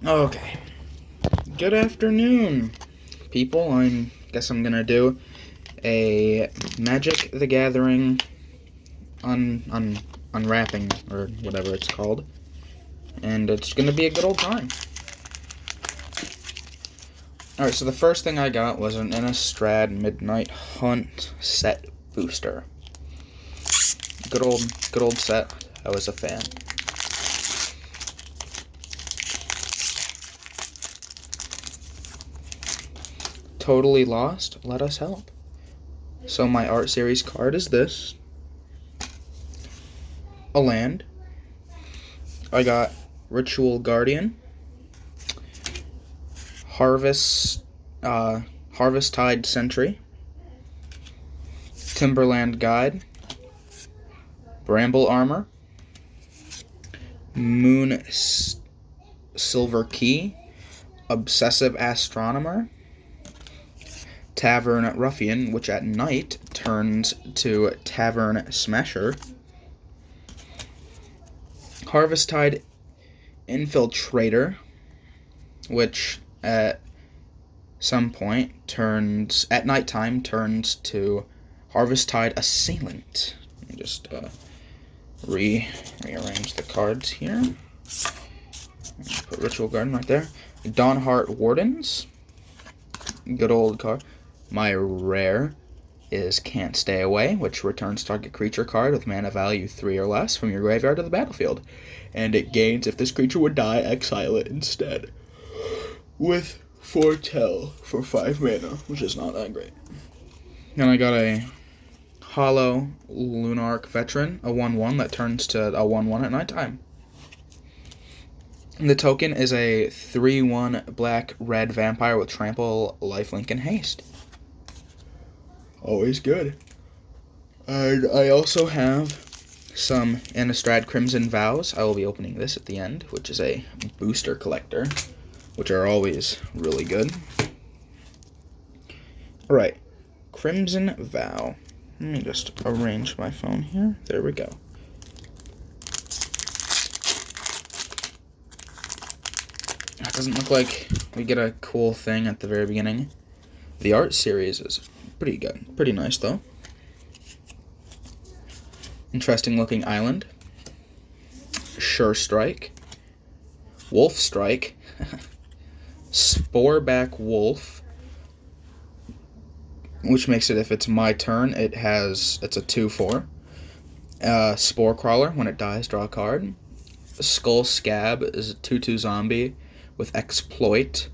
Okay. Good afternoon, people. Guess I'm gonna do a Magic the Gathering unwrapping or whatever it's called, and it's gonna be a good old time. All right. So the first thing I got was an Innistrad Midnight Hunt set booster. Good old set. I was a fan. Totally lost. Let us help. So my art series card is this. A land. I got Ritual Guardian, Harvest-Tide Sentry, Timberland Guide, Bramble Armor, Moon Silver Key, Obsessive Astronomer, Tavern Ruffian, which at night turns to Tavern Smasher, Harvest-Tide Infiltrator, which at some point at nighttime turns to Harvest-Tide Assailant. Let me just rearrange the cards here. Put Ritual Garden right there. Dawnhart Wardens. Good old card. My rare is Can't Stay Away, which returns target creature card with mana value 3 or less from your graveyard to the battlefield. And it gains, if this creature would die, exile it instead. With Foretell for 5 mana, which is not that great. Then I got a Hollow Lunarch Veteran, a 1/1 that turns to a 1/1 at nighttime. And the token is a 3/1 black-red vampire with trample, lifelink, and haste. Always good. And I also have some Innistrad Crimson Vows. I will be opening this at the end, which is a booster collector, which are always really good. Alright, Crimson Vow. Let me just arrange my phone here. There we go. It doesn't look like we get a cool thing at the very beginning. The art series is pretty good. Pretty nice, though. Interesting looking island. Sure Strike. Wolf Strike. Sporeback Wolf. Which makes it, if it's my turn, it's a 2/4. Spore Crawler. When it dies, draw a card. Skull Scab is a 2/2 zombie with Exploit.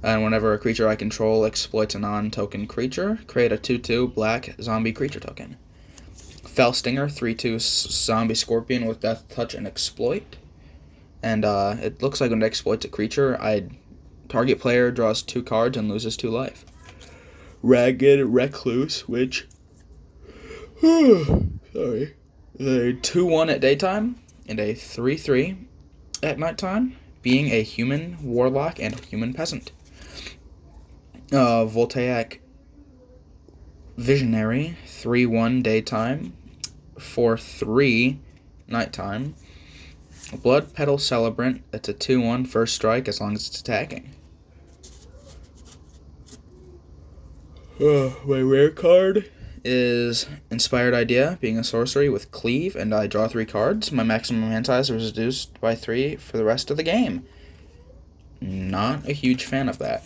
And whenever a creature I control exploits a non-token creature, create a 2/2 black zombie creature token. Felstinger, 3/2 zombie scorpion with Death Touch and Exploit. And it looks like when it exploits a creature, target player draws 2 cards and loses 2 life. Ragged Recluse, which sorry, a 2/1 at daytime and a 3/3 at nighttime, being a human warlock and human peasant. Voltaic Visionary, 3/1 daytime, 4/3 nighttime. Blood Petal Celebrant, that's a 2/1 first strike as long as it's attacking. My rare card is Inspired Idea, being a sorcery with Cleave, and I draw 3 cards. My maximum hand size is reduced by 3 for the rest of the game. Not a huge fan of that.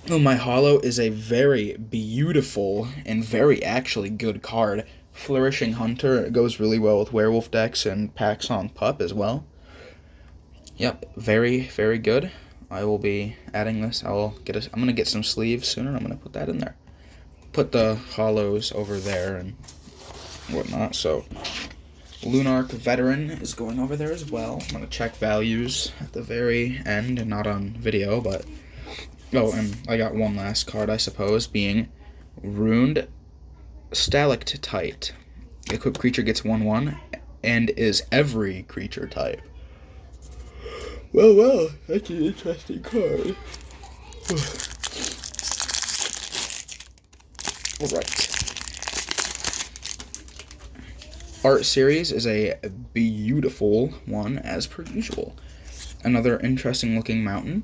Oh, my Hollow is a very beautiful and very actually good card. Flourishing Hunter, it goes really well with werewolf decks and Paxson Pup as well. Yep, very, very good. I will be adding this. I'm going to get some sleeves soon, and I'm going to put that in there. Put the hollows over there and whatnot. So, Lunarch Veteran is going over there as well. I'm going to check values at the very end, and not on video, but... Oh, and I got one last card, I suppose, being Runed Stalactite. Equipped creature gets 1/1, and is every creature type. Well, that's an interesting card. Alright. Art series is a beautiful one, as per usual. Another interesting looking mountain.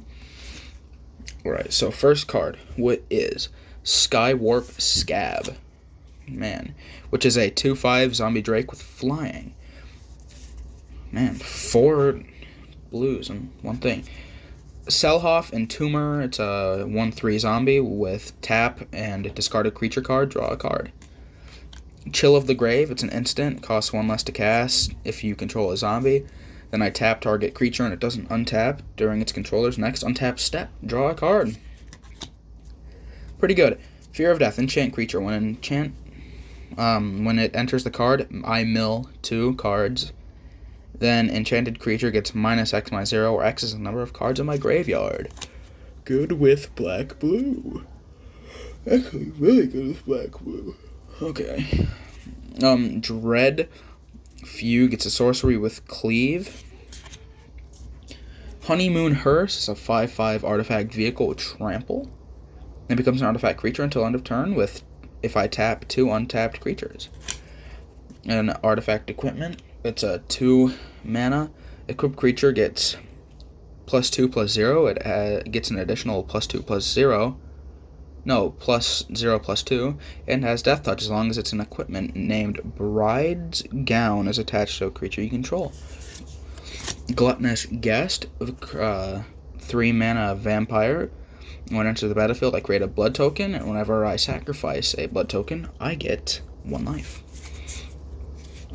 Alright, so first card, what is Skywarp Scab? Man, which is a 2/5 zombie Drake with flying. Man, 4 blues and one thing. Selhoff and Tumor, it's a 1/3 zombie with tap and discarded creature card, draw a card. Chill of the Grave, it's an instant, costs 1 less to cast if you control a zombie. Then I tap target creature and it doesn't untap during its controller's next untap step. Draw a card. Pretty good. Fear of Death, enchant creature. When it enters the card, I mill 2 cards. Then enchanted creature gets -X/-0, where X is the number of cards in my graveyard. Good with black-blue. Actually, really good with black-blue. Okay. Dread Fugue, it's a sorcery with cleave. Honeymoon Hearse is a 5/5 artifact vehicle with trample. It becomes an artifact creature until end of turn with if I tap 2 untapped creatures. And artifact equipment, it's a 2 mana. Equipped creature gets +2/+0. It gets an additional +2/+0. No, +0/+2, and has Death Touch as long as it's an equipment named Bride's Gown is attached to a creature you control. Gluttonous Guest, 3 mana vampire. When it enters the battlefield, I create a blood token, and whenever I sacrifice a blood token, I get 1 life.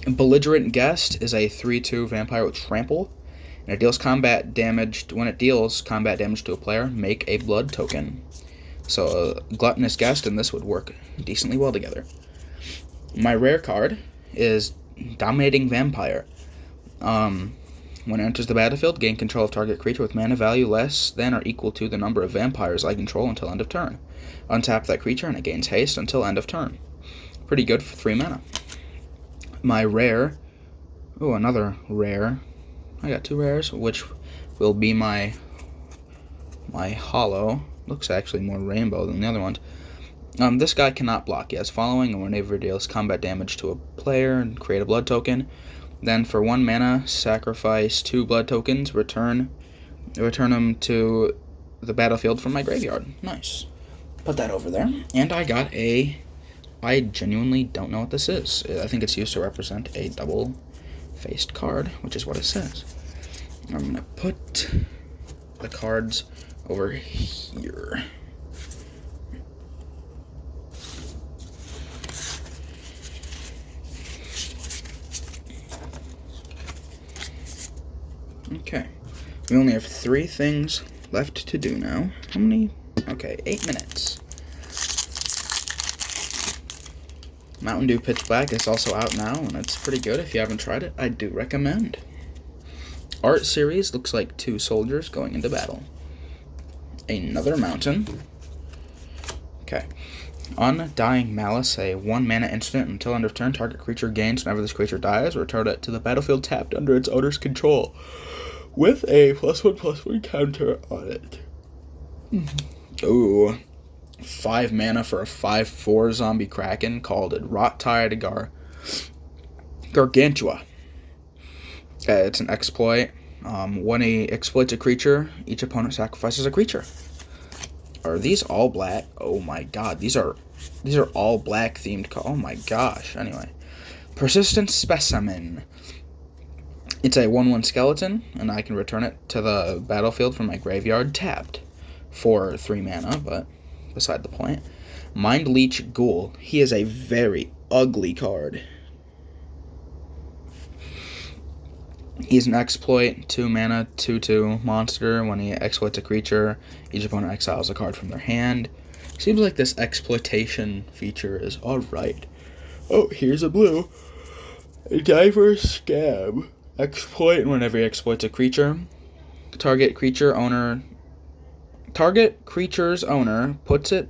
Belligerent Guest is a 3/2 vampire with trample, and it deals combat damage. When it deals combat damage to a player, make a blood token. So Gluttonous Guest and this would work decently well together. My rare card is Dominating Vampire. When it enters the battlefield, gain control of target creature with mana value less than or equal to the number of vampires I control until end of turn. Untap that creature and it gains haste until end of turn. Pretty good for 3 mana. My rare, another rare. I got 2 rares, which will be my hollow. Looks actually more rainbow than the other ones. This guy cannot block. He has following, and whenever he deals combat damage to a player, and create a blood token. Then for 1 mana, sacrifice 2 blood tokens. Return them to the battlefield from my graveyard. Nice. Put that over there. And I got I genuinely don't know what this is. I think it's used to represent a double-faced card, which is what it says. I'm going to put the cards over here. Okay. We only have 3 things left to do now. How many? Okay, 8 minutes. Mountain Dew Pitch Black is also out now, and it's pretty good. If you haven't tried it, I do recommend. Art series looks like 2 soldiers going into battle. Another mountain. Okay. Undying Malice, a 1 mana instant until end of turn. Target creature gains whenever this creature dies. Return it to the battlefield tapped under its owner's control, with a +1/+1 counter on it. Ooh. 5 mana for a 5/4 zombie kraken called Rot-Tide Gargantua. It's an exploit. When he exploits a creature, each opponent sacrifices a creature. Are these all black? Oh my god, these are all black themed. Oh my gosh. Anyway, Persistent Specimen. It's a 1/1 skeleton, and I can return it to the battlefield from my graveyard tapped for 3 mana, but beside the point. Mind Leech Ghoul. He is a very ugly card. He's an exploit, 2 mana, 2/2 monster. When he exploits a creature, each opponent exiles a card from their hand. Seems like this exploitation feature is alright. Oh, here's a blue. A Diver's Scab. Exploit, whenever he exploits a creature. Target creature's owner puts it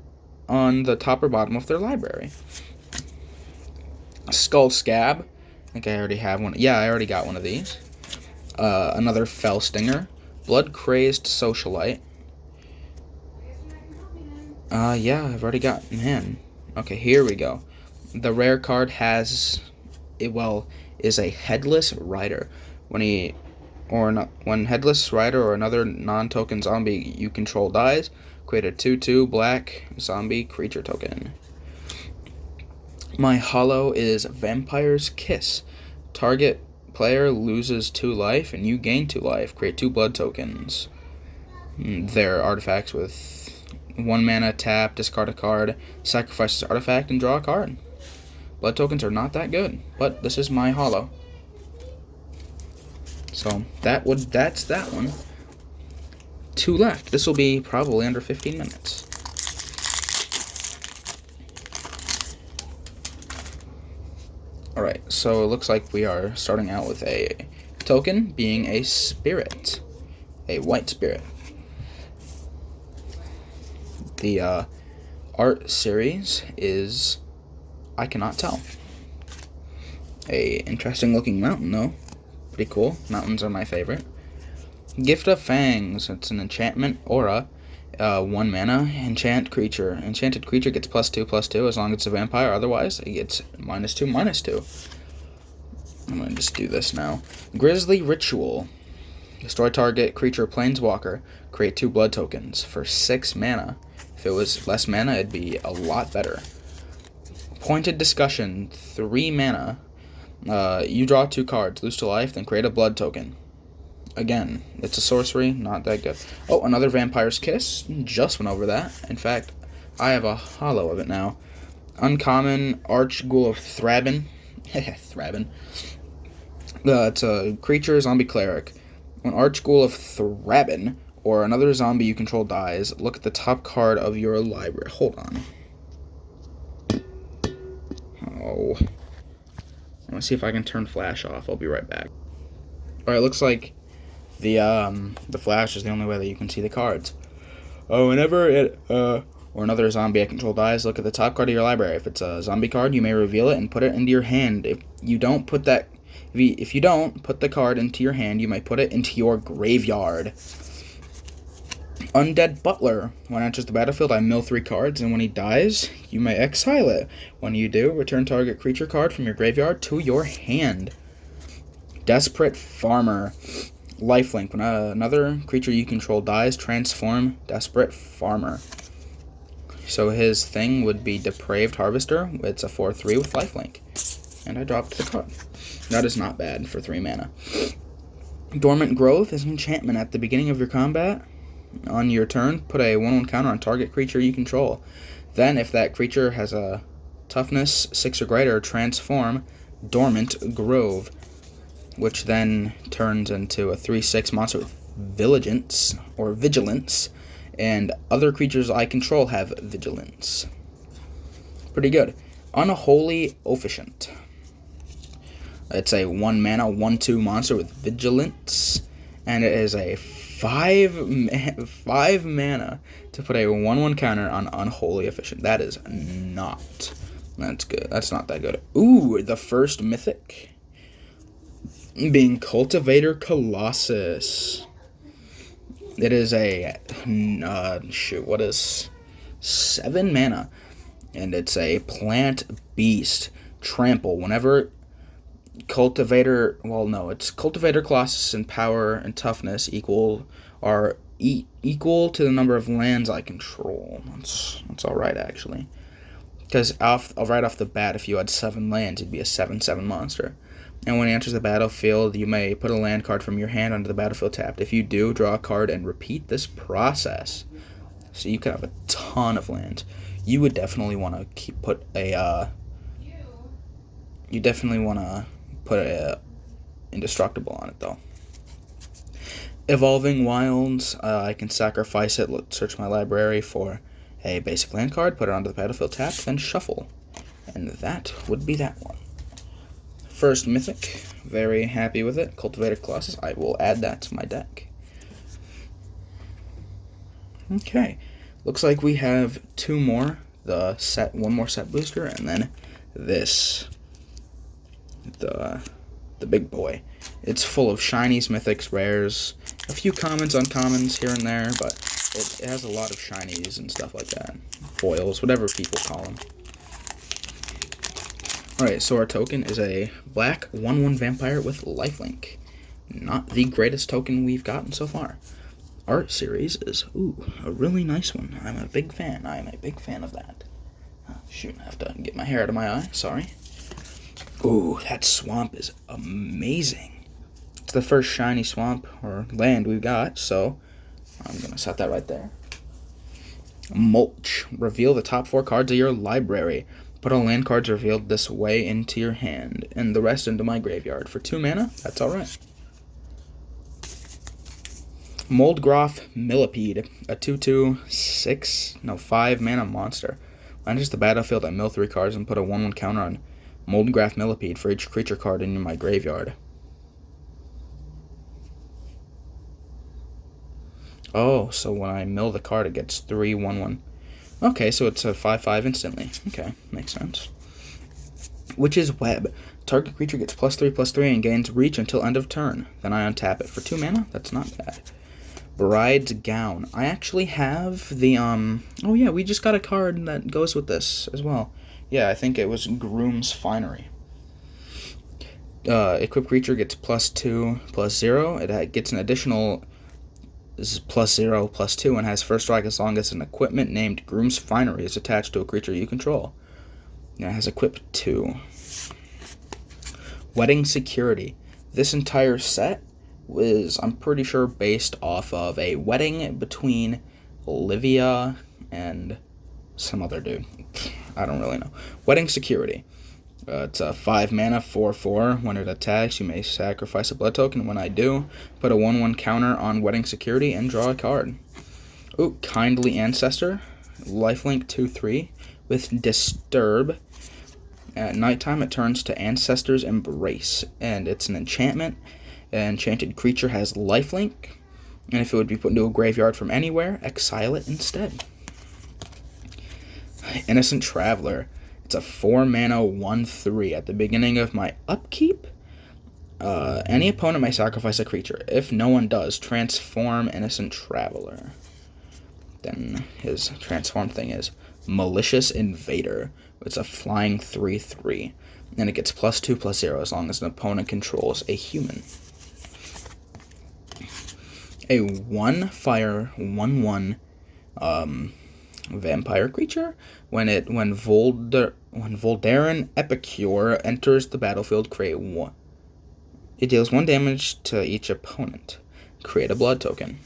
on the top or bottom of their library. Skull Scab. I think I already have one. Yeah, I already got one of these. Another Fell Stinger. Blood Crazed Socialite. Yeah, I've already got... Man. Okay, here we go. The rare card has is a headless rider. When headless rider or another non-token zombie you control dies, create a 2/2 black zombie creature token. My holo is Vampire's Kiss. Target player loses 2 life and you gain 2 life. Create 2 blood tokens. They're artifacts with 1 mana, tap, discard a card, sacrifice this artifact, and draw a card. Blood tokens are not that good, but this is my holo. So that's that one. 2 left. This will be probably under 15 minutes. Alright, so it looks like we are starting out with a token being a spirit. A white spirit. The art series is I Cannot Tell. A interesting looking mountain though. Pretty cool. Mountains are my favorite. Gift of Fangs. It's an enchantment aura. 1 mana. Enchant creature. Enchanted creature gets +2/+2 as long as it's a vampire. Otherwise, it gets -2/-2. I'm going to just do this now. Grisly Ritual. Destroy target creature planeswalker. Create 2 blood tokens for 6 mana. If it was less mana, it'd be a lot better. Pointed Discussion. 3 mana. You draw 2 cards. Lose to life, then create a blood token. Again, it's a sorcery, not that good. Oh, another Vampire's Kiss. Just went over that. In fact, I have a holo of it now. Uncommon Archghoul of Thraben. Thraben. It's a creature, zombie cleric. When Archghoul of Thraben or another zombie you control dies, look at the top card of your library. Hold on. Oh. I'm gonna see if I can turn flash off. I'll be right back. Alright, looks like the flash is the only way that you can see the cards. Oh, whenever it or another zombie I control dies, look at the top card of your library. If it's a zombie card, you may reveal it and put it into your hand. If you don't put the card into your hand, you might put it into your graveyard. Undead Butler. When it enters the battlefield, I mill 3 cards, and when he dies, you may exile it. When you do, return target creature card from your graveyard to your hand. Desperate Farmer. Lifelink. When another creature you control dies, transform Desperate Farmer. So his thing would be Depraved Harvester. It's a 4/3 with lifelink. And I dropped the card. That is not bad for 3 mana. Dormant Growth is an enchantment. At the beginning of your combat, on your turn, put a 1/1 counter on target creature you control. Then, if that creature has a toughness 6 or greater, transform Dormant Grove, which then turns into a 3/6 monster with vigilance, and other creatures I control have vigilance. Pretty good. Unholy Officiant. It's a 1 mana 1/2 monster with vigilance, and it is a 5 mana to put a 1/1 counter on Unholy Officiant. That's good. That's not that good. Ooh, the first mythic being Cultivator Colossus. It is a 7 mana, and it's a plant beast. Trample. Whenever Cultivator Colossus in power and toughness equal to the number of lands I control. That's all right actually, because right off the bat, if you had 7 lands, it'd be a 7/7 monster. And when it enters the battlefield, you may put a land card from your hand onto the battlefield tapped. If you do, draw a card and repeat this process. So you could have a ton of lands. You would definitely want to put a indestructible on it though. Evolving Wilds. I can sacrifice it. Search my library for a basic land card, put it onto the battlefield tapped, then shuffle. And that would be that one. First mythic, very happy with it. Cultivator Colossus, I will add that to my deck. Okay, looks like we have 2 more. One more set booster, and then this, the big boy. It's full of shinies, mythics, rares, a few commons, uncommons here and there, but it has a lot of shinies and stuff like that. Foils, whatever people call them. Alright, so our token is a black 1/1 vampire with lifelink. Not the greatest token we've gotten so far. Art series is, a really nice one. I'm a big fan. I am a big fan of that. Shoot, I have to get my hair out of my eye. Sorry. Ooh, that swamp is amazing. It's the first shiny swamp or land we've got, so I'm going to set that right there. Mulch. Reveal the top 4 cards of your library. Put all land cards revealed this way into your hand, and the rest into my graveyard. For 2 mana, that's alright. Moldgraf Millipede, a 2/2, 5 mana monster. Enters the battlefield at mill 3 cards and put a 1/1 counter on Moldgraf Millipede for each creature card in my graveyard. Oh, so when I mill the card, it gets 3/1/1. Okay, so it's a 5/5 instantly. Okay, makes sense. Witch's Web. Target creature gets +3/+3 and gains reach until end of turn. Then I untap it for 2 mana. That's not bad. Bride's Gown. I actually have the, oh yeah, we just got a card that goes with this as well. Yeah, I think it was Groom's Finery. Equipped creature gets +2/+0. It gets an additional +0/+2 and has first strike as long as an equipment named Groom's Finery is attached to a creature you control. Yeah, it has equipped 2. Wedding Security. This entire set was, I'm pretty sure, based off of a wedding between Olivia and some other dude. I don't really know. Wedding Security. It's a 5 mana 4/4. When it attacks, you may sacrifice a blood token. When I do, put a 1/1 counter on Wedding Security and draw a card. Ooh, Kindly Ancestor. Lifelink 2/3 with Disturb. At nighttime, it turns to Ancestor's Embrace, and it's an enchantment. An enchanted creature has lifelink, and if it would be put into a graveyard from anywhere, exile it instead. Innocent Traveler. It's a 4 mana 1/3. At the beginning of my upkeep, any opponent may sacrifice a creature. If no one does, transform Innocent Traveler. Then his transform thing is Malicious Invader. It's a flying 3/3, and it gets +2/+0 as long as an opponent controls a human. A 1-fire 1/1 vampire creature. When Voldaren Epicure enters the battlefield, create 1. It deals 1 damage to each opponent. Create a blood token.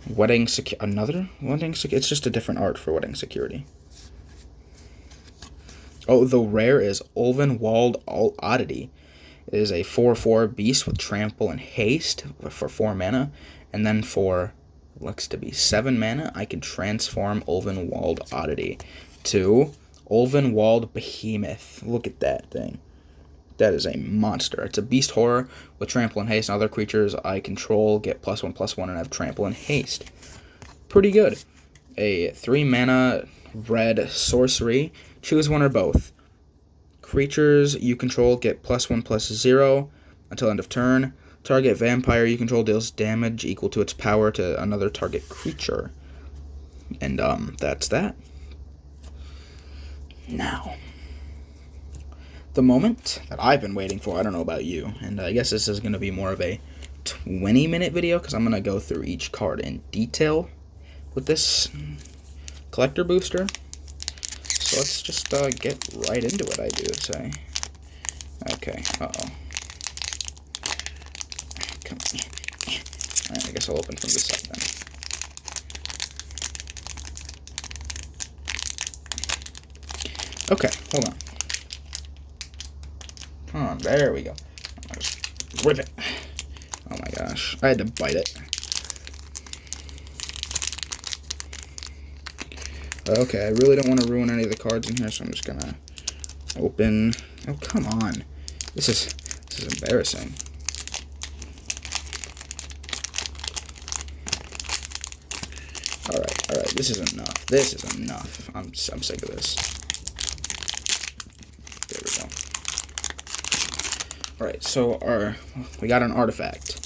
Another Wedding Security. It's just a different art for Wedding Security. Oh, the rare is Ulvenwald Oddity. It is a 4/4 beast with trample and haste for 4 mana, and then for, looks to be 7 mana, I can transform Ulvenwald Oddity to Ulvenwald Behemoth. Look at that thing. That is a monster. It's a beast horror with trample and haste, and other creatures I control get +1/+1 and have trample and haste. Pretty good. A 3 mana red sorcery. Choose one or both. Creatures you control get +1/+0 until end of turn. Target vampire you control deals damage equal to its power to another target creature. And that's that. Now, the moment that I've been waiting for. I don't know about you, and I guess this is going to be more of a 20-minute video because I'm going to go through each card in detail with this collector booster. So let's just get right into it, I do say. Okay, uh-oh. Come on. Alright, I guess I'll open from this side then. Okay, hold on. Come on, there we go. I'll just rip it. Oh my gosh, I had to bite it. Okay, I really don't want to ruin any of the cards in here, so I'm just gonna open. Oh, come on. This is embarrassing. Alright, this is enough. This is enough. I'm sick of this. There we go. Alright, so we got an artifact.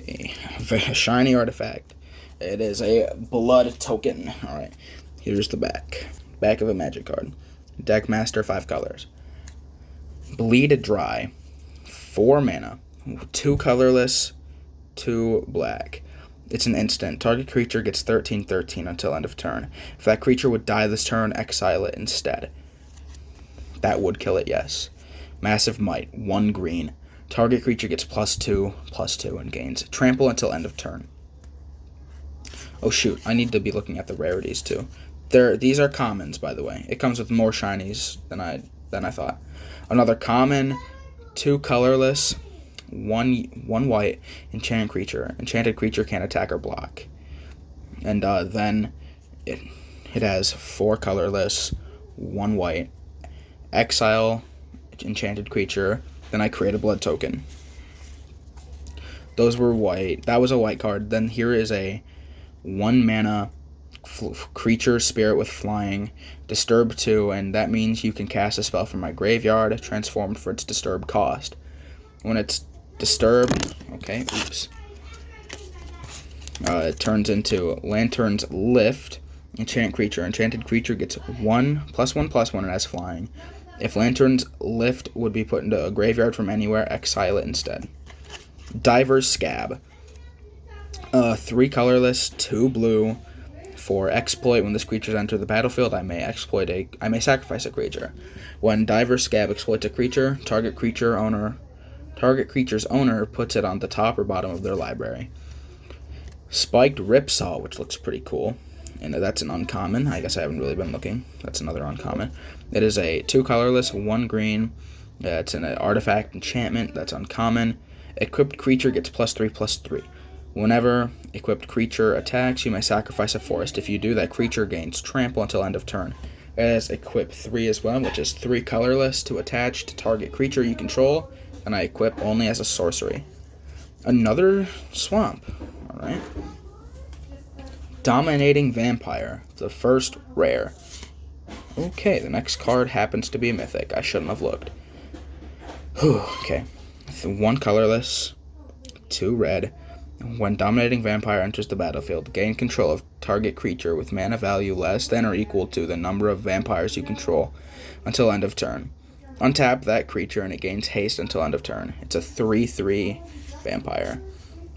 A shiny artifact. It is a blood token. Alright. Here's the back of a magic card. Deckmaster, 5 colors. Bleed Dry, 4 mana, 2 colorless, 2 black. It's an instant. Target creature gets 13/13 until end of turn. If that creature would die this turn, exile it instead. That would kill it, yes. Massive Might, 1 green. Target creature gets +2/+2 and gains trample until end of turn. Oh shoot, I need to be looking at the rarities too. These are commons, by the way. It comes with more shinies than I thought. Another common, 2 colorless, one white, enchanted creature. Enchanted creature can't attack or block. And then it has 4 colorless, 1 white, exile enchanted creature. Then I create a blood token. Those were white. That was a white card. Then here is a 1 mana creature spirit with flying, disturb 2, and that means you can cast a spell from my graveyard, transformed for its disturb cost. When it's disturbed, it turns into Lantern's Lift, enchant creature. Enchanted creature gets 1/1/1 and has flying. If Lantern's Lift would be put into a graveyard from anywhere, exile it instead. Diver's Scab, 3 colorless, 2 blue. For exploit, when this creature enters the battlefield, I may sacrifice a creature. When Diver's Scab exploits a creature, target creature's owner puts it on the top or bottom of their library. Spiked Ripsaw, which looks pretty cool, and that's an uncommon. I guess I haven't really been looking. That's another uncommon. It is a 2 colorless, 1 green. It's an artifact enchantment. That's uncommon. Equipped creature gets +3/+3. Whenever equipped creature attacks, you may sacrifice a forest. If you do, that creature gains trample until end of turn. It has equip 3 as well, which is 3 colorless to attach to target creature you control, and I equip only as a sorcery. Another swamp. Alright. Dominating Vampire, the first rare. Okay, the next card happens to be a mythic. I shouldn't have looked. Okay. 1 colorless, 2 red. When Dominating Vampire enters the battlefield, gain control of target creature with mana value less than or equal to the number of vampires you control until end of turn. Untap that creature and it gains haste until end of turn. It's a 3/3 vampire.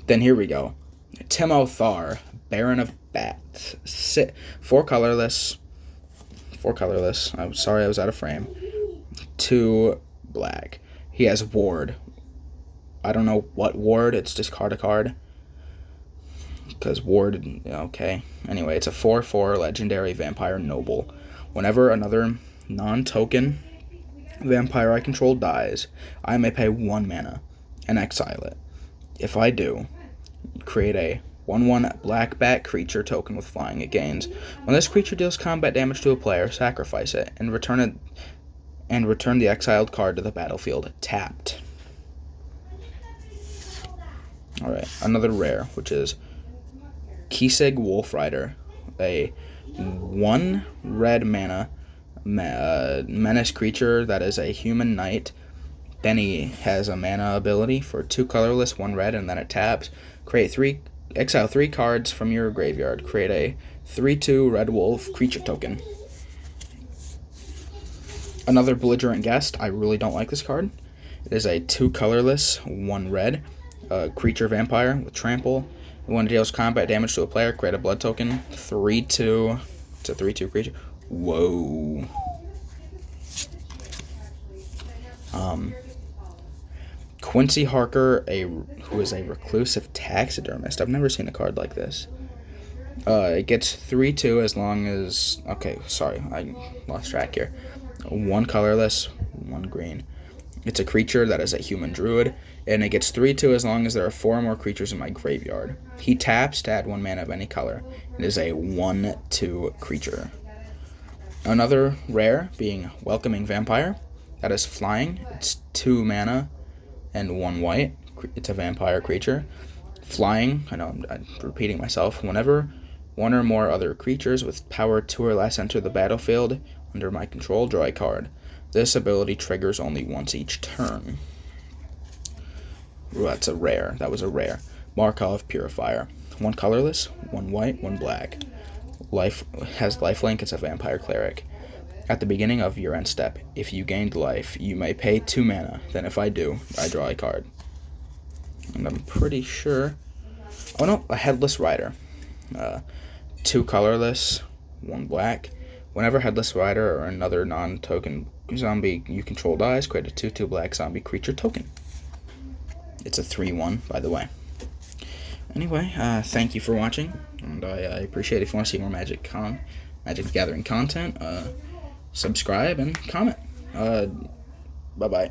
Then here we go. Timo Thar, Baron of Bats. 4 colorless. I'm sorry I was out of frame. 2 black. He has Ward. I don't know what Ward. It's discard a card. Because Ward, okay. Anyway, it's a 4/4 legendary vampire noble. Whenever another non-token vampire I control dies, I may pay 1 mana and exile it. If I do, create a 1/1 black bat creature token with flying. It gains. When this creature deals combat damage to a player, sacrifice it and return the exiled card to the battlefield tapped. Alright, another rare, which is Kisig Wolfrider, a 1 red mana menace creature that is a human knight. Then he has a mana ability for 2 colorless, 1 red, and then it taps. Exile 3 cards from your graveyard. Create a 3/2 red wolf creature token. Another Belligerent Guest. I really don't like this card. It is a 2 colorless, 1 red creature vampire with trample. When it deals combat damage to a player, create a blood token. 3/2. It's a 3/2 creature. Whoa. Quincy Harker, who is a reclusive taxidermist. I've never seen a card like this. It gets 3/2 as long as... Okay, sorry, I lost track here. 1 colorless, 1 green. It's a creature that is a human druid, and it gets 3/2 as long as there are 4 or more creatures in my graveyard. He taps to add 1 mana of any color. It is a 1/2 creature. Another rare being Welcoming Vampire. That is flying. It's 2 mana and 1 white. It's a vampire creature. Flying, I know I'm repeating myself. Whenever 1 or more other creatures with power 2 or less enter the battlefield under my control, draw a card. This ability triggers only once each turn. Ooh, that's a rare. That was a rare. Markov Purifier. 1 colorless, 1 white, 1 black. Has lifelink. It's a vampire cleric. At the beginning of your end step, if you gained life, you may pay 2 mana. Then if I do, I draw a card. And I'm pretty sure... Oh no, a Headless Rider. 2 colorless, 1 black. Whenever Headless Rider or another non-token zombie you control dies, create a 2/2 black zombie creature token. It's a 3/1, by the way. Anyway, thank you for watching, and I appreciate it. If you want to see more Magic the Gathering content, subscribe and comment. Bye-bye.